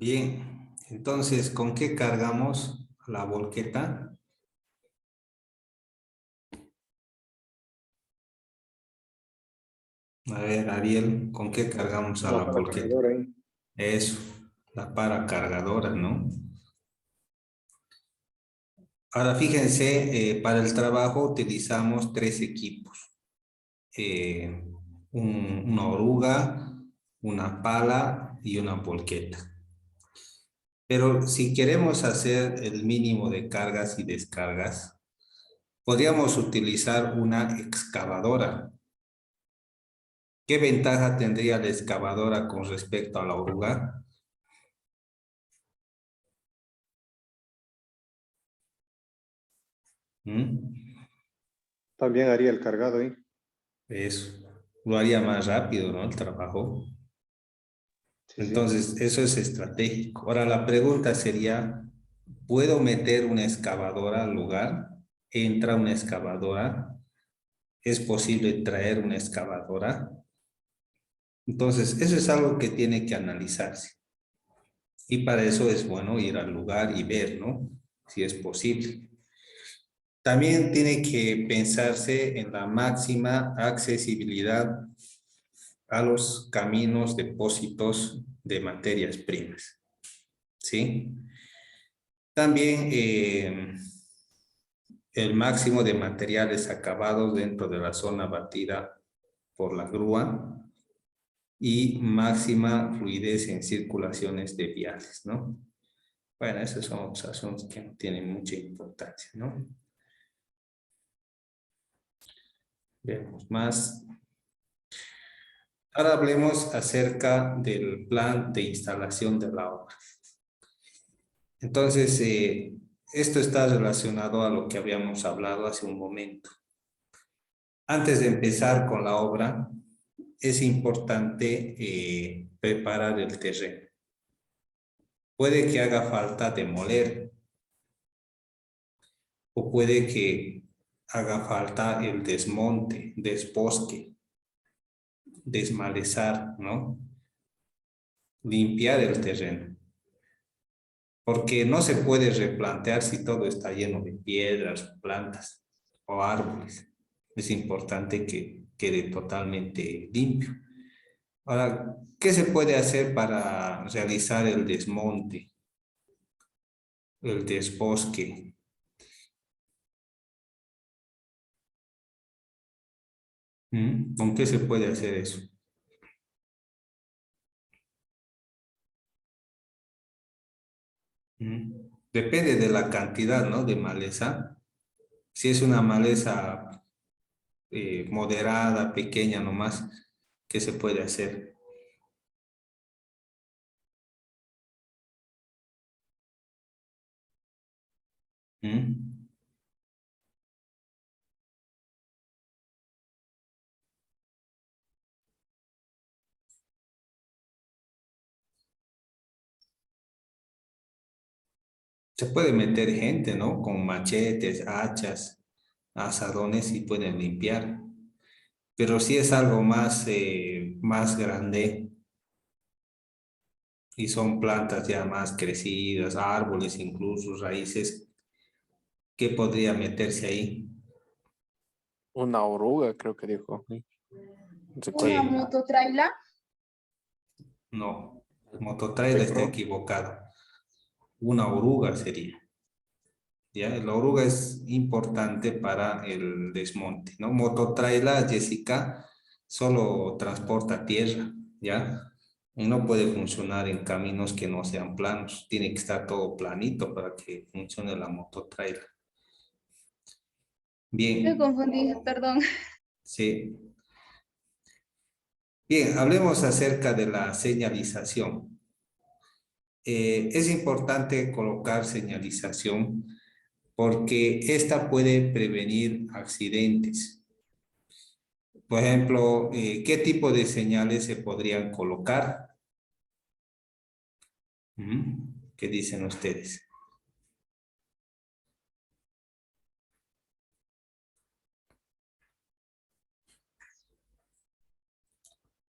Bien, entonces, ¿con qué cargamos la volqueta? A ver, Ariel, ¿con qué cargamos a Una la para volqueta? cargador ahí. Eso, la para cargadora, ¿no? Ahora fíjense, para el trabajo utilizamos tres equipos. Eh, una oruga, una pala y una volqueta. Pero si queremos hacer el mínimo de cargas y descargas, podríamos utilizar una excavadora. ¿Qué ventaja tendría la excavadora con respecto a la oruga? ¿Mm? También haría el cargado ahí. Eso lo haría más rápido, ¿no? El trabajo. Sí, sí. Entonces, eso es estratégico. Ahora, la pregunta sería, ¿puedo meter una excavadora al lugar? ¿Entra una excavadora? ¿Es posible traer una excavadora? Entonces, eso es algo que tiene que analizarse. Y para eso es bueno ir al lugar y ver, ¿no? Si es posible. También tiene que pensarse en la máxima accesibilidad a los caminos, depósitos de materias primas, ¿sí? También el máximo de materiales acabados dentro de la zona batida por la grúa y máxima fluidez en circulaciones de viales, ¿no? Bueno, esos son asuntos que no tienen mucha importancia, ¿no? Veamos más. Ahora hablemos acerca del plan de instalación de la obra. Entonces, esto está relacionado a lo que habíamos hablado hace un momento. Antes de empezar con la obra, es importante preparar el terreno. Puede que haga falta demoler o puede que haga falta el desmonte, desbosque, desmalezar, ¿no? Limpiar el terreno. Porque no se puede replantear si todo está lleno de piedras, plantas o árboles. Es importante que quede totalmente limpio. Ahora, ¿qué se puede hacer para realizar el desmonte, el desbosque? ¿Con qué se puede hacer eso? Depende de la cantidad, ¿no? De maleza. Si es una maleza moderada, pequeña nomás, ¿qué se puede hacer? ¿Mm? Se puede meter gente, ¿no? Con machetes, hachas, azadones y pueden limpiar. Pero si es algo más, más grande y son plantas ya más crecidas, árboles incluso, raíces, ¿qué podría meterse ahí? Una oruga, creo que dijo. Sí. No se Una puede. Sí, mototraila. no. Mototrail está Pecro. equivocado. Una oruga sería. ¿Ya? La oruga es importante para el desmonte, ¿no? Mototraila, Jessica, solo transporta tierra, ¿ya? Y no puede funcionar en caminos que no sean planos. Tiene que estar todo planito para que funcione la mototraila. Me Bien, confundí, perdón. sí. Bien, hablemos acerca de la señalización. Es importante colocar señalización porque esta puede prevenir accidentes. Por ejemplo, ¿qué tipo de señales se podrían colocar? ¿Qué dicen ustedes?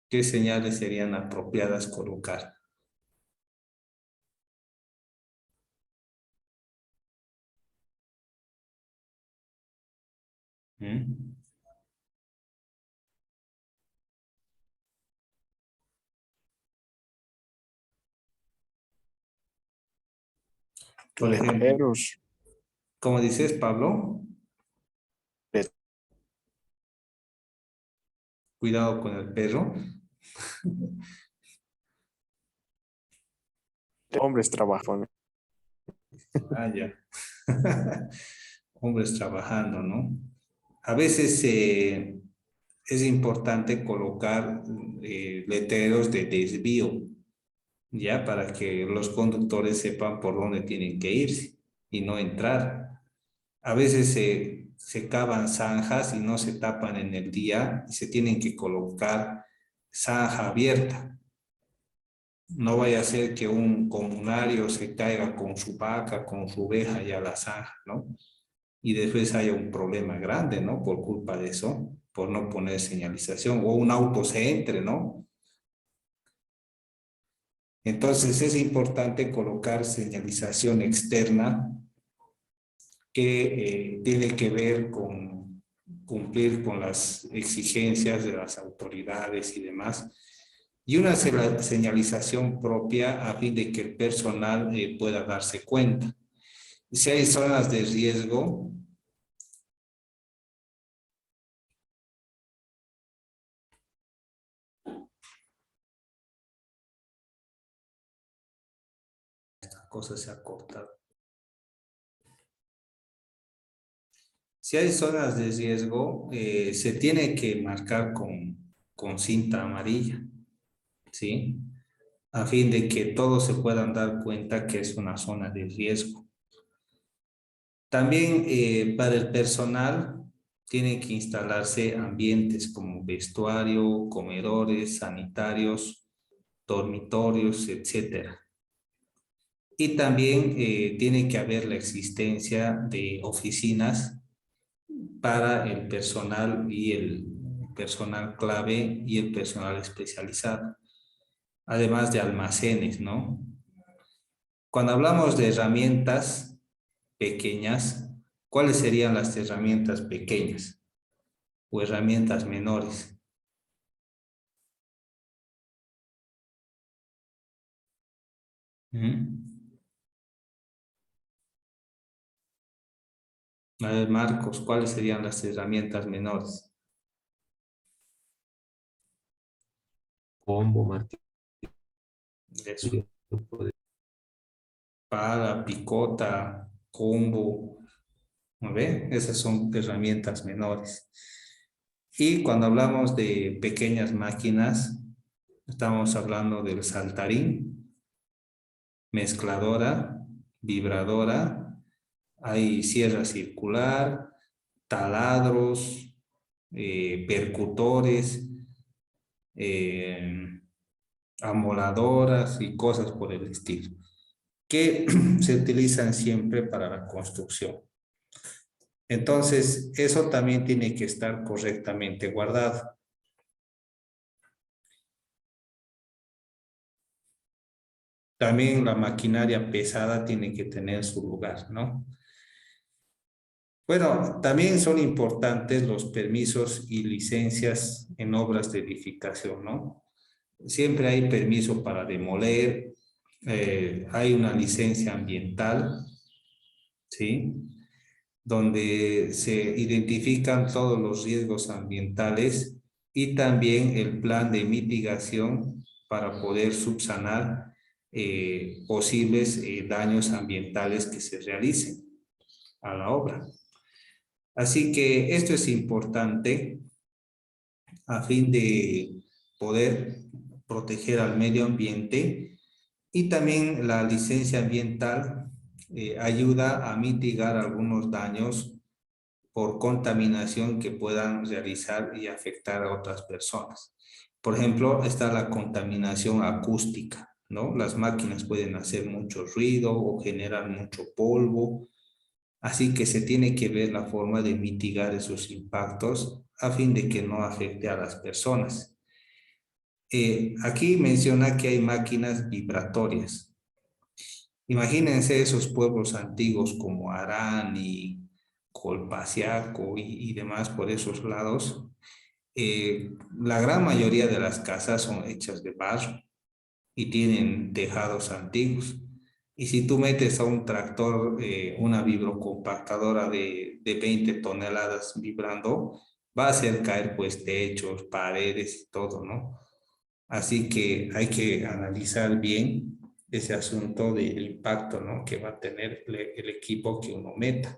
¿Qué señales serían apropiadas colocar? ¿Mm? Por ejemplo, Letreros. como dices, Pablo, let- cuidado con el perro. Hombres trabajan. Ah, ya. Hombres trabajando, ¿no? A veces es importante colocar letreros de desvío, ya para que los conductores sepan por dónde tienen que irse y no entrar. A veces se cavan zanjas y no se tapan en el día y se tienen que colocar zanja abierta. No vaya a ser que un comunario se caiga con su vaca, con su oveja y a la zanja, ¿no? Y después haya un problema grande, ¿no? Por culpa de eso, por no poner señalización o un auto se entre, ¿no? Entonces es importante colocar señalización externa que tiene que ver con cumplir con las exigencias de las autoridades y demás, y una señalización propia a fin de que el personal pueda darse cuenta. Si hay zonas de riesgo, esta cosa se ha cortado. Si hay zonas de riesgo, se tiene que marcar con cinta amarilla, ¿sí? A fin de que todos se puedan dar cuenta que es una zona de riesgo. También para el personal tienen que instalarse ambientes como vestuario, comedores, sanitarios, dormitorios, etcétera. Y también tiene que haber la existencia de oficinas para el personal y el personal clave y el personal especializado, además de almacenes, ¿no? Cuando hablamos de herramientas pequeñas, ¿cuáles serían las herramientas pequeñas o herramientas menores? ¿Mm? A ver, Marcos, ¿cuáles serían las herramientas menores? Combo, martillo, Eso, pala, picota, combo, ¿no ve? Esas son herramientas menores. Y cuando hablamos de pequeñas máquinas, estamos hablando del saltarín, mezcladora, vibradora, hay sierra circular, taladros, percutores, eh, amoladoras y cosas por el estilo, que se utilizan siempre para la construcción. Entonces, eso también tiene que estar correctamente guardado. También la maquinaria pesada tiene que tener su lugar, ¿no? Bueno, también son importantes los permisos y licencias en obras de edificación, ¿no? Siempre hay permiso para demoler, hay una licencia ambiental, ¿sí? Donde se identifican todos los riesgos ambientales y también el plan de mitigación para poder subsanar posibles daños ambientales que se realicen a la obra. Así que esto es importante a fin de poder proteger al medio ambiente, y también la licencia ambiental ayuda a mitigar algunos daños por contaminación que puedan realizar y afectar a otras personas. Por ejemplo, está la contaminación acústica, ¿no? Las máquinas pueden hacer mucho ruido o generar mucho polvo, así que se tiene que ver la forma de mitigar esos impactos a fin de que no afecte a las personas. Aquí menciona que hay máquinas vibratorias. Imagínense esos pueblos antiguos como Harán y Colpasiaco y demás por esos lados, la gran mayoría de las casas son hechas de barro y tienen tejados antiguos. Y si tú metes a un tractor una vibrocompactadora de 20 toneladas vibrando, va a hacer caer pues techos, paredes y todo, ¿no? Así que hay que analizar bien ese asunto del impacto, ¿no? Que va a tener el equipo que uno meta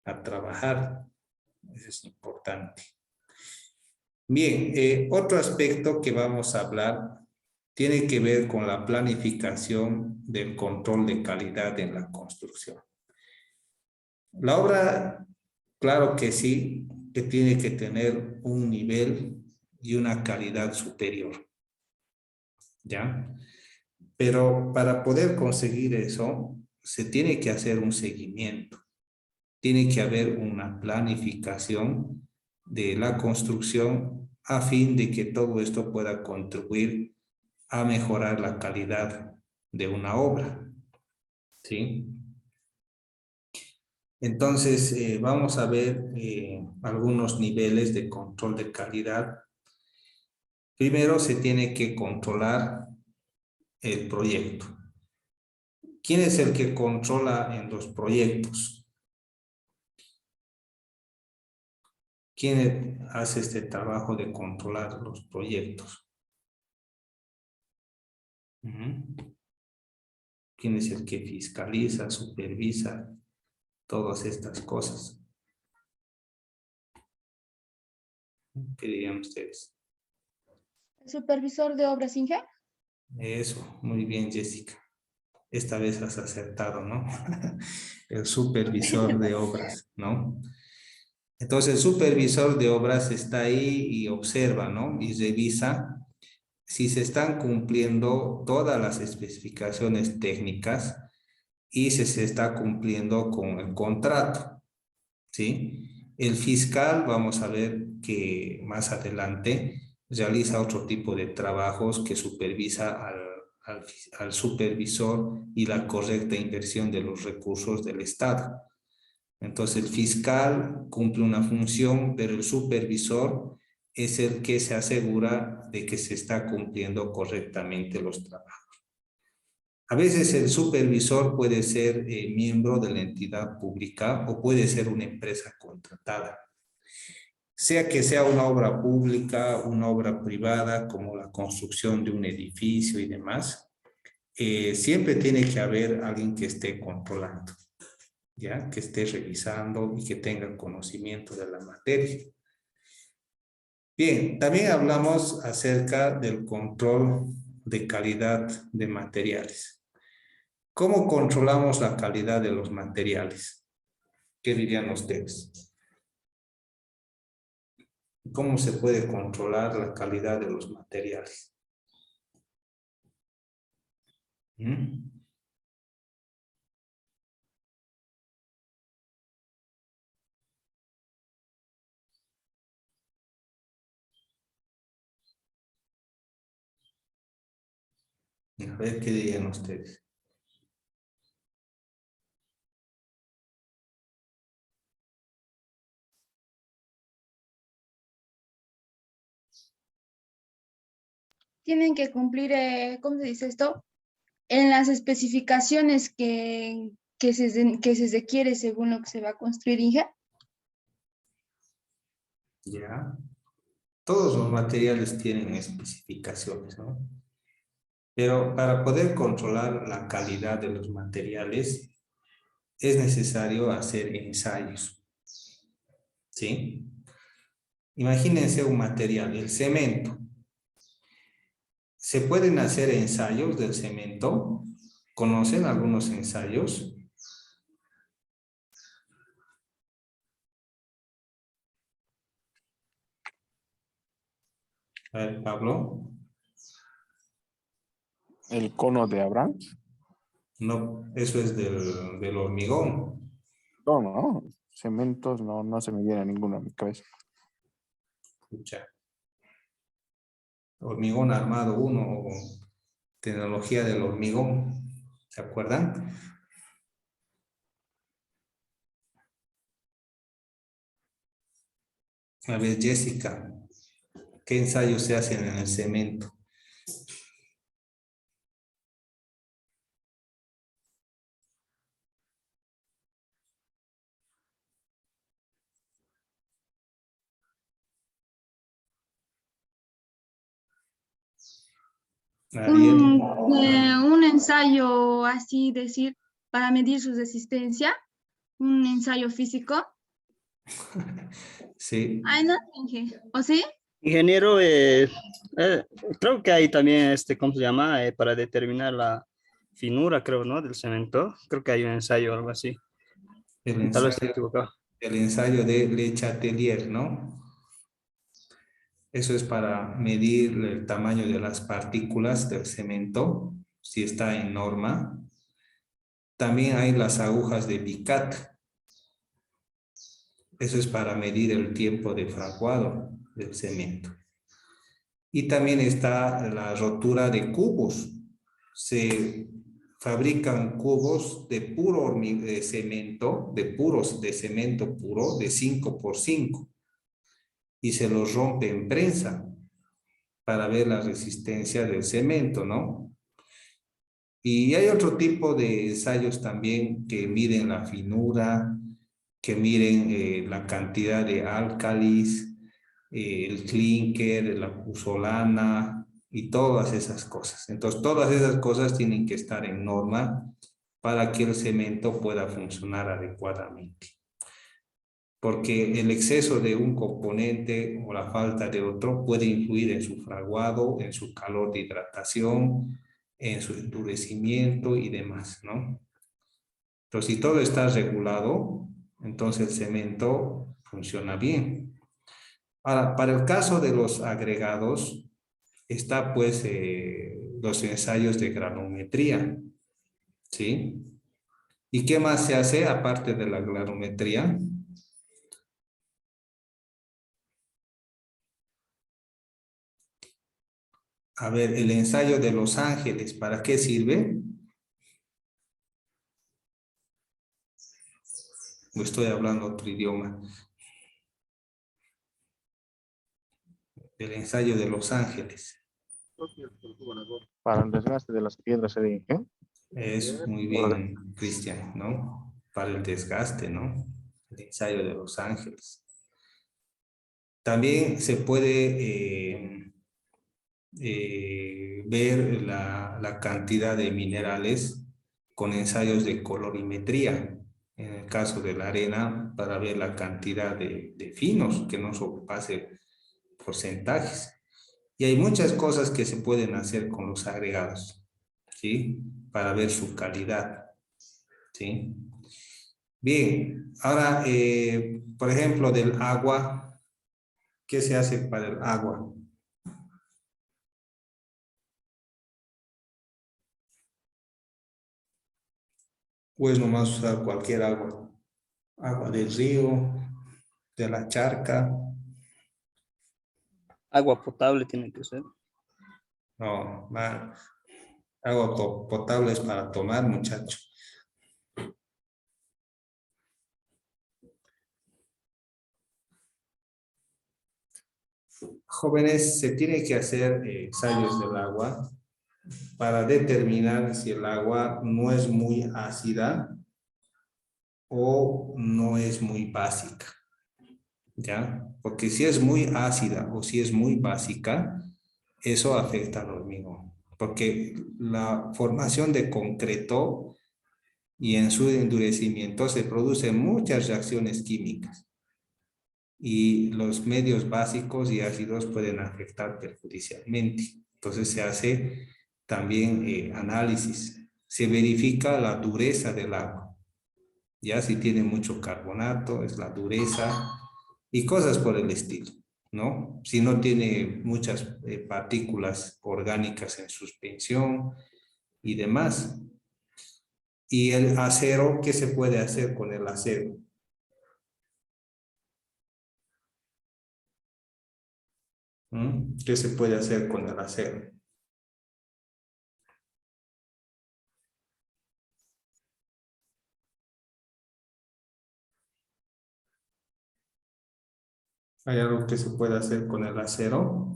a trabajar. Eso es importante. Bien, otro aspecto que vamos a hablar tiene que ver con la planificación del control de calidad en la construcción. La obra, claro que sí, que tiene que tener un nivel y una calidad superior, ¿ya? Pero para poder conseguir eso, se tiene que hacer un seguimiento, tiene que haber una planificación de la construcción a fin de que todo esto pueda contribuir a mejorar la calidad de una obra, ¿sí? Entonces, vamos a ver algunos niveles de control de calidad. Primero, se tiene que controlar el proyecto. ¿Quién es el que controla en los proyectos? ¿Quién hace este trabajo de controlar los proyectos? ¿Quién es el que fiscaliza, supervisa todas estas cosas? ¿Qué dirían ustedes? ¿El supervisor de obras, Inge? Eso, muy bien, Jessica. Esta vez has acertado, ¿no? El supervisor de obras, ¿no? Entonces, el supervisor de obras está ahí y observa, ¿no? Y revisa si se están cumpliendo todas las especificaciones técnicas y si se está cumpliendo con el contrato, ¿sí? El fiscal, vamos a ver que más adelante realiza otro tipo de trabajos que supervisa al supervisor y la correcta inversión de los recursos del Estado. Entonces el fiscal cumple una función, pero el supervisor es el que se asegura de que se está cumpliendo correctamente los trabajos. A veces el supervisor puede ser miembro de la entidad pública o puede ser una empresa contratada. Sea que sea una obra pública, una obra privada, como la construcción de un edificio y demás, siempre tiene que haber alguien que esté controlando, ¿ya? Que esté revisando y que tenga conocimiento de la materia. Bien, también hablamos acerca del control de calidad de materiales. ¿Cómo controlamos la calidad de los materiales? ¿Qué dirían ustedes? ¿Cómo se puede controlar la calidad de los materiales? ¿Mm? A ver qué dirían ustedes. Tienen que cumplir, ¿cómo se dice esto? En las especificaciones que se requiere según lo que se va a construir, Inge. Ya. Todos los materiales tienen especificaciones, ¿no? Pero para poder controlar la calidad de los materiales es necesario hacer ensayos, ¿sí? Imagínense un material, el cemento. ¿Se pueden hacer ensayos del cemento? ¿Conocen algunos ensayos? A ver, Pablo. El cono de Abraham. No, eso es del hormigón. No, no. Cementos no se me viene ninguno a mi cabeza. Escucha. Hormigón armado uno o tecnología del hormigón. ¿Se acuerdan? A ver, Jessica, ¿qué ensayos se hacen en el cemento? Ariel, Un ensayo así decir para medir su resistencia, un ensayo físico. sí. Ay, no, Inge. ¿O sí? Ingeniero, creo que hay también, ¿cómo se llama? Para determinar la finura, creo, ¿no? Del cemento. Creo que hay un ensayo o algo así. El Tal vez ensayo, estoy equivocado. el ensayo de Le Chatelier, ¿no? Eso es para medir el tamaño de las partículas del cemento, si está en norma. También hay las agujas de Picat. Eso es para medir el tiempo de fraguado del cemento. Y también está la rotura de cubos. Se fabrican cubos de puro de cemento, de cemento puro, de 5 por 5 y se los rompe en prensa para ver la resistencia del cemento, ¿no? Y hay otro tipo de ensayos también que miden la finura, que miden la cantidad de álcalis, el clinker, la puzzolana y todas esas cosas. Entonces, todas esas cosas tienen que estar en norma para que el cemento pueda funcionar adecuadamente. Porque el exceso de un componente o la falta de otro puede influir en su fraguado, en su calor de hidratación, en su endurecimiento y demás, ¿no? Pero si todo está regulado, entonces el cemento funciona bien. Ahora, para el caso de los agregados, está pues los ensayos de granometría, ¿sí? ¿Y qué más se hace aparte de la granometría? A ver, el ensayo de Los Ángeles, ¿para qué sirve? O estoy hablando otro idioma. El ensayo de Los Ángeles. Para el desgaste de las piedras se dije. Es muy bien, Cristian, ¿no? Para el desgaste, ¿no? El ensayo de Los Ángeles. También se puede ver la cantidad de minerales con ensayos de colorimetría. En el caso de la arena, para ver la cantidad de finos, que no sobrepase porcentajes. Y hay muchas cosas que se pueden hacer con los agregados, ¿sí? Para ver su calidad, ¿sí? Bien, ahora, por ejemplo, del agua, ¿qué se hace para el agua? Pues nomás usar cualquier agua, agua del río, de la charca, Agua potable tiene que ser. no, agua potable es para tomar, muchacho. Jóvenes, se tiene que hacer ensayos del agua para determinar si el agua no es muy ácida o no es muy básica, ¿ya? Porque si es muy ácida o si es muy básica, eso afecta al hormigón, porque la formación de concreto y en su endurecimiento se producen muchas reacciones químicas y los medios básicos y ácidos pueden afectar perjudicialmente. Entonces se hace también análisis, se verifica la dureza del agua, ya si tiene mucho carbonato, es la dureza y cosas por el estilo, ¿no? Si no tiene muchas partículas orgánicas en suspensión y demás. Y el acero, ¿qué se puede hacer con el acero? ¿Mm? ¿Qué se puede hacer con el acero? ¿Hay algo que se puede hacer con el acero?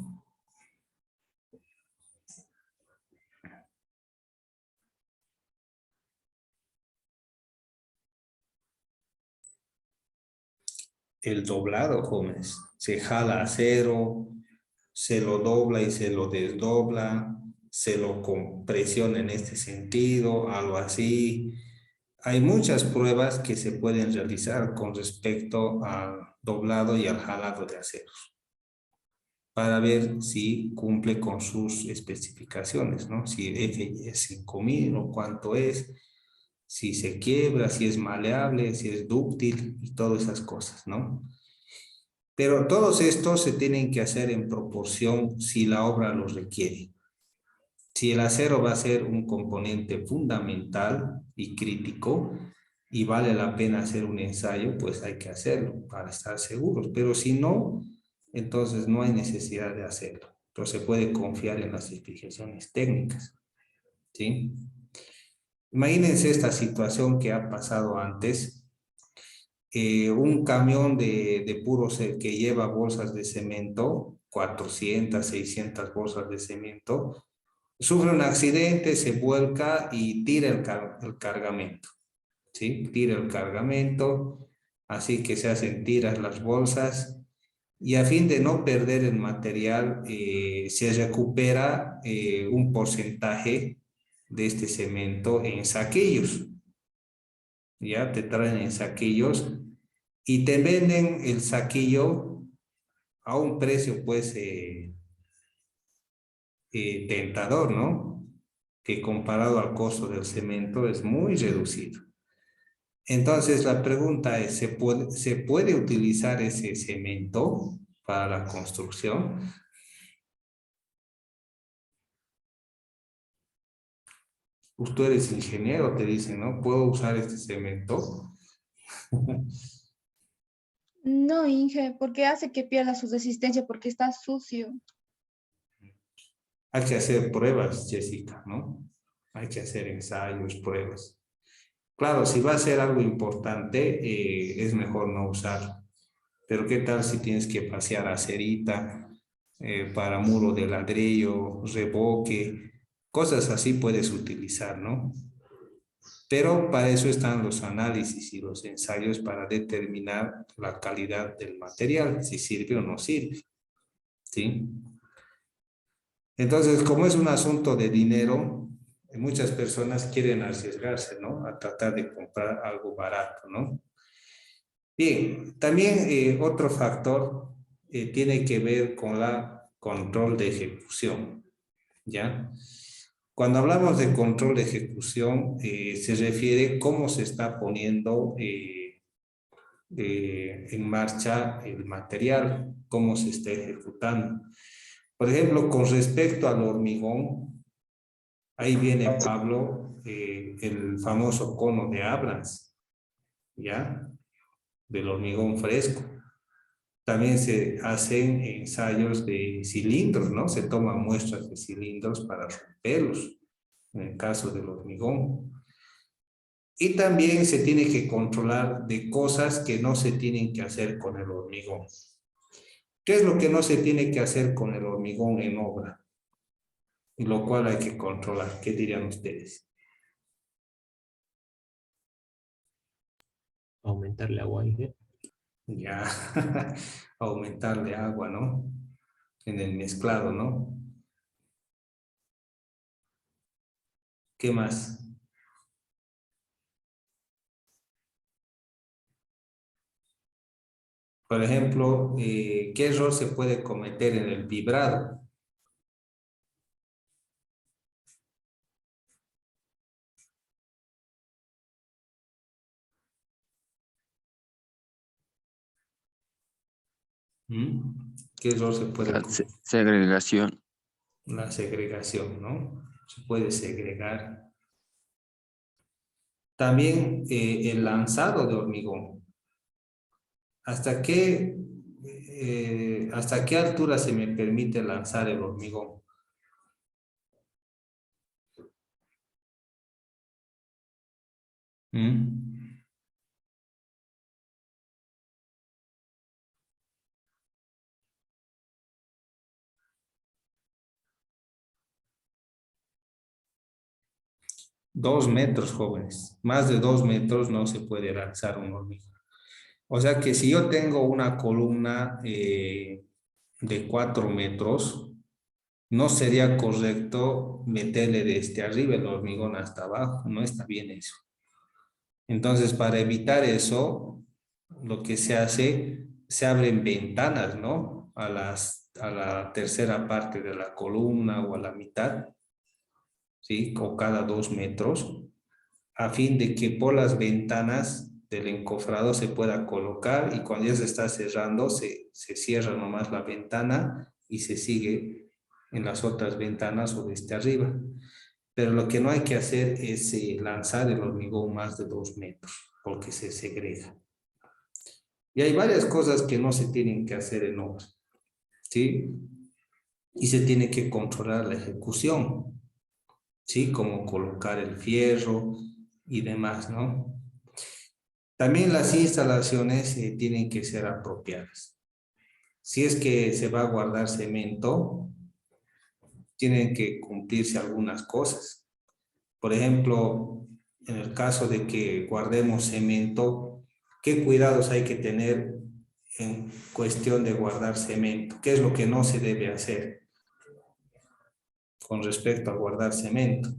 El doblado, jóvenes. Se jala acero, se lo dobla y se lo desdobla, se lo compresiona en este sentido, algo así. Hay muchas pruebas que se pueden realizar con respecto al doblado y al jalado de aceros para ver si cumple con sus especificaciones, ¿no? Si F es 5000 o cuánto es, si se quiebra, si es maleable, si es dúctil y todas esas cosas, ¿no? Pero todos estos se tienen que hacer en proporción si la obra los requiere. Si el acero va a ser un componente fundamental y crítico y vale la pena hacer un ensayo, pues hay que hacerlo para estar seguros. Pero si no, entonces no hay necesidad de hacerlo. Entonces se puede confiar en las especificaciones técnicas, ¿sí? Imagínense esta situación que ha pasado antes. Un camión de que lleva bolsas de cemento, 400, 600 bolsas de cemento, sufre un accidente, se vuelca y tira el cargamento, ¿sí? Tira el cargamento, así que se hacen tiras las bolsas y a fin de no perder el material, se recupera un porcentaje de este cemento en saquillos. Ya te traen en saquillos y te venden el saquillo a un precio pues tentador, ¿no? Que comparado al costo del cemento es muy reducido. Entonces la pregunta es, ¿se puede utilizar ese cemento para la construcción? Tú eres ingeniero, te dicen, ¿no? ¿Puedo usar este cemento? No, Inge, porque hace que pierda su resistencia porque está sucio. Hay que hacer pruebas, Jessica, ¿no? Hay que hacer ensayos, pruebas. Claro, si va a ser algo importante, es mejor no usarlo. Pero ¿qué tal si tienes que pasear acerita para muro de ladrillo, reboque, cosas así puedes utilizar, ¿no? Pero para eso están los análisis y los ensayos para determinar la calidad del material, si sirve o no sirve, ¿sí? Entonces, como es un asunto de dinero, muchas personas quieren arriesgarse, ¿no? A tratar de comprar algo barato, ¿no? Bien, también otro factor tiene que ver con la control de ejecución, ¿ya? Cuando hablamos de control de ejecución, se refiere cómo se está poniendo en marcha el material, cómo se está ejecutando. Por ejemplo, con respecto al hormigón, ahí viene Pablo, el famoso cono de Abrams, ¿ya? Del hormigón fresco. También se hacen ensayos de cilindros, ¿no? Se toman muestras de cilindros para romperlos, en el caso del hormigón. Y también se tiene que controlar de cosas que no se tienen que hacer con el hormigón. ¿Qué es lo que no se tiene que hacer con el hormigón en obra? Y lo cual hay que controlar. ¿Qué dirían ustedes? Aumentarle agua, Inge. Ya, aumentarle agua, ¿no? En el mezclado, ¿no? ¿Qué más? Por ejemplo, ¿qué error se puede cometer en el vibrado? ¿Mm? ¿Qué error se puede La cometer? segregación. La segregación, ¿no? Se puede segregar. También el lanzado de hormigón. ¿Hasta qué altura se me permite lanzar el hormigón? ¿Mm? 2 metros, jóvenes. Más de 2 metros no se puede lanzar un hormigón. O sea que si yo tengo una columna de 4 metros, no sería correcto meterle desde arriba el hormigón hasta abajo. No está bien eso. Entonces, para evitar eso, lo que se hace, se abren ventanas, ¿no? A la tercera parte de la columna o a la mitad, ¿sí? O cada 2 metros, a fin de que por las ventanas del encofrado se pueda colocar y cuando ya se está cerrando, se cierra nomás la ventana y se sigue en las otras ventanas o desde arriba. Pero lo que no hay que hacer es lanzar el hormigón más de 2 metros, porque se segrega. Y hay varias cosas que no se tienen que hacer en obra, ¿sí? Y se tiene que controlar la ejecución, ¿sí? Como colocar el fierro y demás, ¿no? También las instalaciones tienen que ser apropiadas. Si es que se va a guardar cemento, tienen que cumplirse algunas cosas. Por ejemplo, en el caso de que guardemos cemento, ¿qué cuidados hay que tener en cuestión de guardar cemento? ¿Qué es lo que no se debe hacer con respecto a guardar cemento?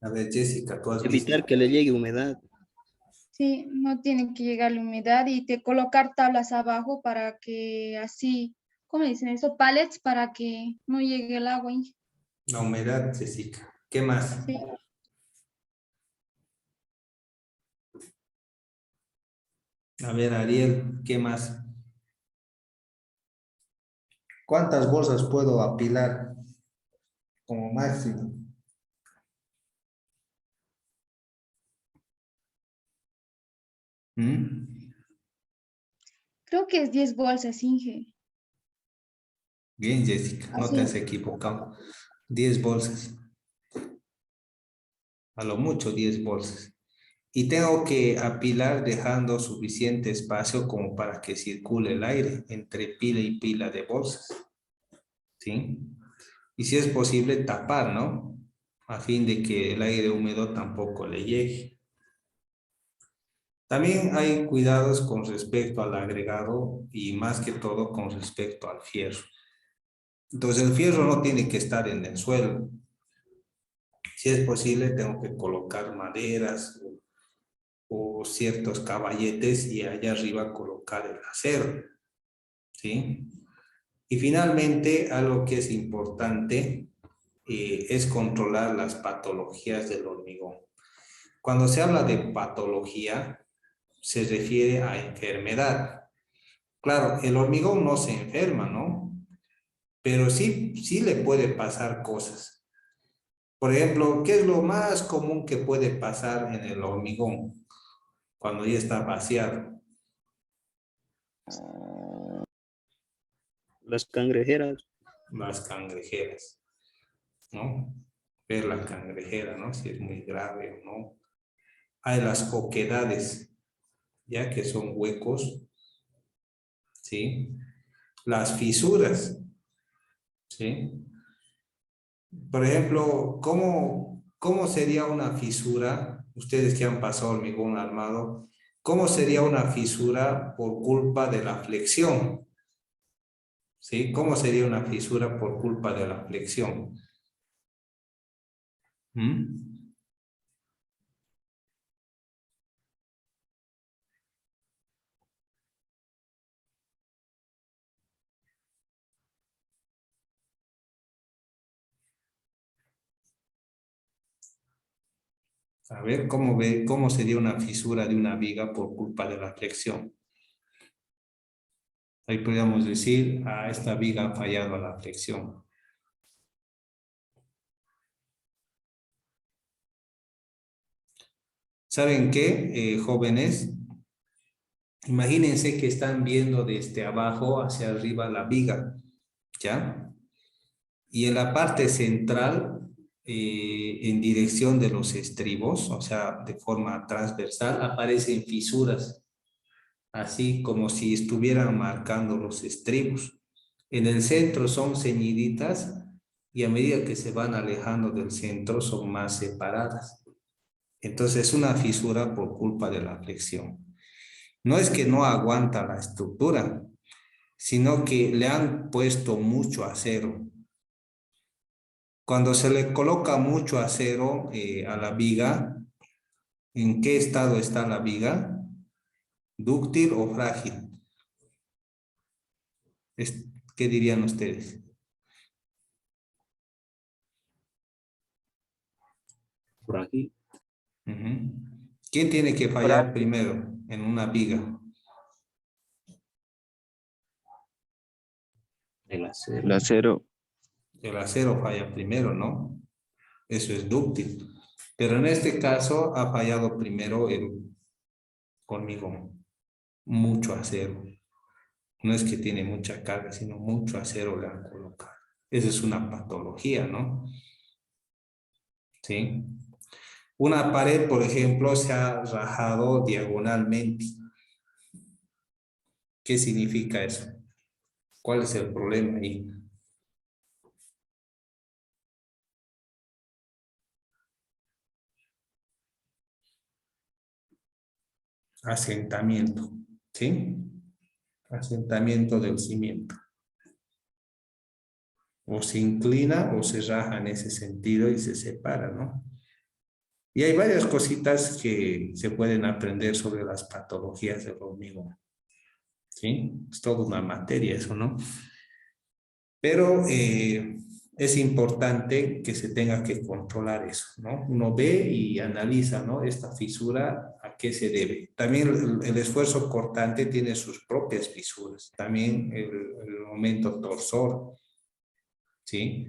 A ver, Jessica, tú has visto. Evitar que le llegue humedad. Sí, no tiene que llegar la humedad y te colocar tablas abajo para que así, ¿cómo dicen eso? Pallets para que no llegue el agua. La humedad, Jessica. ¿Qué más? Sí. A ver, Ariel, ¿qué más? ¿Cuántas bolsas puedo apilar como máximo? ¿Mm? Creo que es 10 bolsas, Inge. Bien, Jessica, no te has Así. equivocado. 10 bolsas. A lo mucho 10 bolsas. Y tengo que apilar dejando suficiente espacio como para que circule el aire entre pila y pila de bolsas. ¿Sí? Y si es posible tapar, ¿no? A fin de que el aire húmedo tampoco le llegue. También hay cuidados con respecto al agregado y más que todo con respecto al fierro. Entonces el fierro no tiene que estar en el suelo. Si es posible, tengo que colocar maderas o ciertos caballetes y allá arriba colocar el acero, ¿sí? Y finalmente, algo que es importante es controlar las patologías del hormigón. Cuando se habla de patología, se refiere a enfermedad. Claro, el hormigón no se enferma, ¿no? Pero sí le puede pasar cosas. Por ejemplo, ¿qué es lo más común que puede pasar en el hormigón cuando ya está vaciado? Las cangrejeras. Las cangrejeras, ¿no? Ver la cangrejera, ¿no? Si es muy grave o no. Hay las oquedades, ya que son huecos, ¿sí? Las fisuras, ¿sí? Por ejemplo, ¿cómo sería una fisura? Ustedes que han pasado hormigón armado, ¿cómo sería una fisura por culpa de la flexión? ¿Sí? ¿Cómo sería una fisura por culpa de la flexión? ¿Mm? A ver, ¿cómo sería una fisura de una viga por culpa de la flexión? Ahí podríamos decir, esta viga ha fallado a la flexión. ¿Saben qué, jóvenes? Imagínense que están viendo desde abajo hacia arriba la viga, ¿ya? Y en la parte central, en dirección de los estribos, o sea, de forma transversal, aparecen fisuras, así como si estuvieran marcando los estribos. En el centro son ceñiditas y a medida que se van alejando del centro son más separadas. Entonces es una fisura por culpa de la flexión. No es que no aguanta la estructura, sino que le han puesto mucho acero. Cuando se le coloca mucho acero a la viga, ¿en qué estado está la viga? ¿Dúctil o frágil? ¿Qué dirían ustedes? Frágil. Ujú. ¿Quién tiene que fallar primero en una viga? El acero. El acero. El acero falla primero, ¿no? Eso es dúctil. Pero en este caso ha fallado primero el hormigón. Mucho acero. No es que tiene mucha carga, sino mucho acero le han colocado. Esa es una patología, ¿no? ¿Sí? Una pared, por ejemplo, se ha rajado diagonalmente. ¿Qué significa eso? ¿Cuál es el problema ahí? Asentamiento, ¿sí? Asentamiento del cimiento. O se inclina o se raja en ese sentido y se separa, ¿no? Y hay varias cositas que se pueden aprender sobre las patologías del hormigón. ¿Sí? Es toda una materia eso, ¿no? Pero es importante que se tenga que controlar eso, ¿no? Uno ve y analiza, ¿no? Esta fisura, ¿a qué se debe? También el esfuerzo cortante tiene sus propias fisuras. También el momento torsor, ¿sí?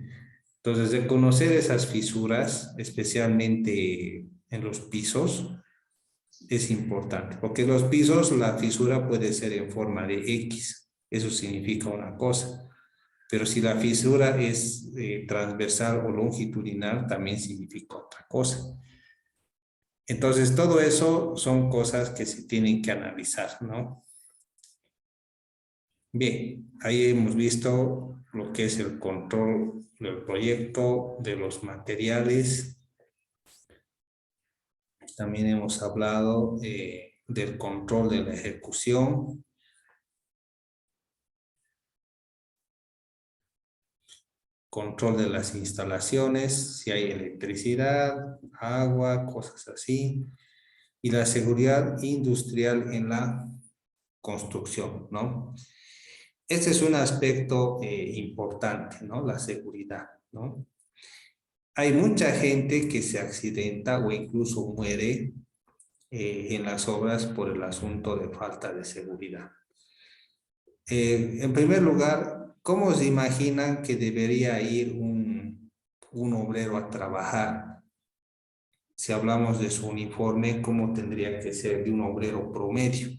Entonces, de conocer esas fisuras, especialmente en los pisos, es importante, porque los pisos, la fisura puede ser en forma de X, eso significa una cosa, pero si la fisura es transversal o longitudinal, también significa otra cosa. Entonces, todo eso son cosas que se tienen que analizar, ¿no? Bien, ahí hemos visto lo que es el control del proyecto, de los materiales. También hemos hablado del control de la ejecución. Control de las instalaciones, si hay electricidad, agua, cosas así. Y la seguridad industrial en la construcción, ¿no? Este es un aspecto importante, ¿no? La seguridad, ¿no? Hay mucha gente que se accidenta o incluso muere en las obras por el asunto de falta de seguridad. En primer lugar, ¿cómo se imaginan que debería ir un obrero a trabajar? Si hablamos de su uniforme, ¿cómo tendría que ser de un obrero promedio?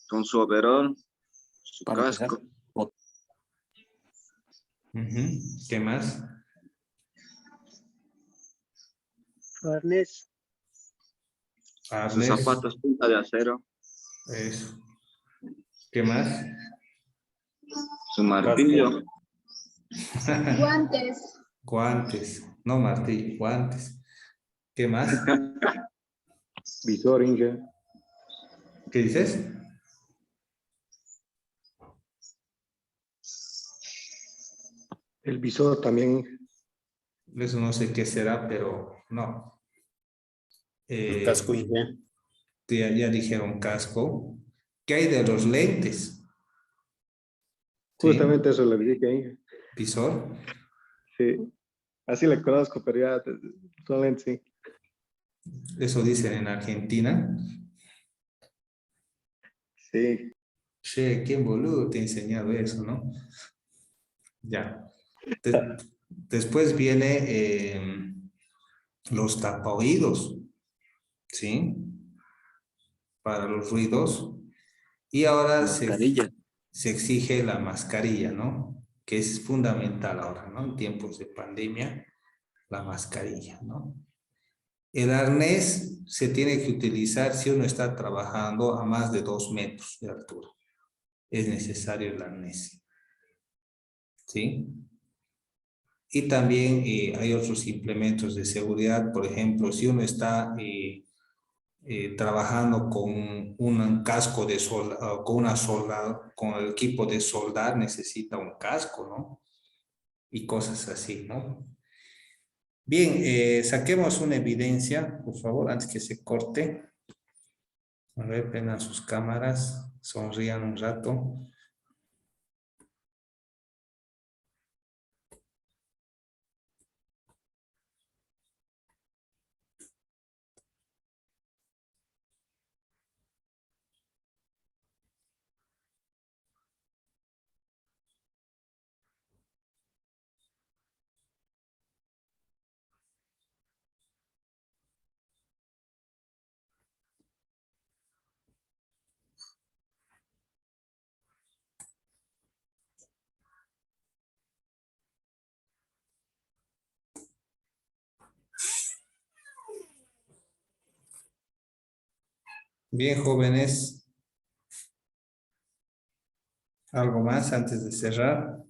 Con su overol, su Para empezar, casco. ¿Qué más? Arnés, Sus Arnés. zapatos punta de acero. Eso. ¿Qué más? Su martillo. Guantes. Guantes. No martillo, guantes. ¿Qué más? visor, Inge. ¿Qué dices? El visor también. Eso no sé qué será, pero no. el casco, Inge. Ya dijeron casco. ¿Qué hay de los lentes? ¿Sí? Justamente eso le dije a Inge. Visor. Sí. Así le conozco, pero ya solamente sí. Eso dicen en Argentina. Sí. Che, qué boludo te ha enseñado eso, ¿no? Ya. Después viene los tapaoídos, ¿sí? Para los ruidos. Y ahora Mascarilla. se exige la mascarilla, ¿no? Que es fundamental ahora, ¿no? En tiempos de pandemia. la mascarilla, ¿no? El arnés se tiene que utilizar si uno está trabajando a más de 2 metros de altura. Es necesario el arnés. ¿Sí? Y también hay otros implementos de seguridad. Por ejemplo, si uno está trabajando con un casco de soldado, con el equipo de soldar, necesita un casco, ¿no? Y cosas así, ¿no? Bien, saquemos una evidencia, por favor, antes que se corte. A ver, prendan sus cámaras, sonrían un rato. Bien, jóvenes. ¿Algo más antes de cerrar?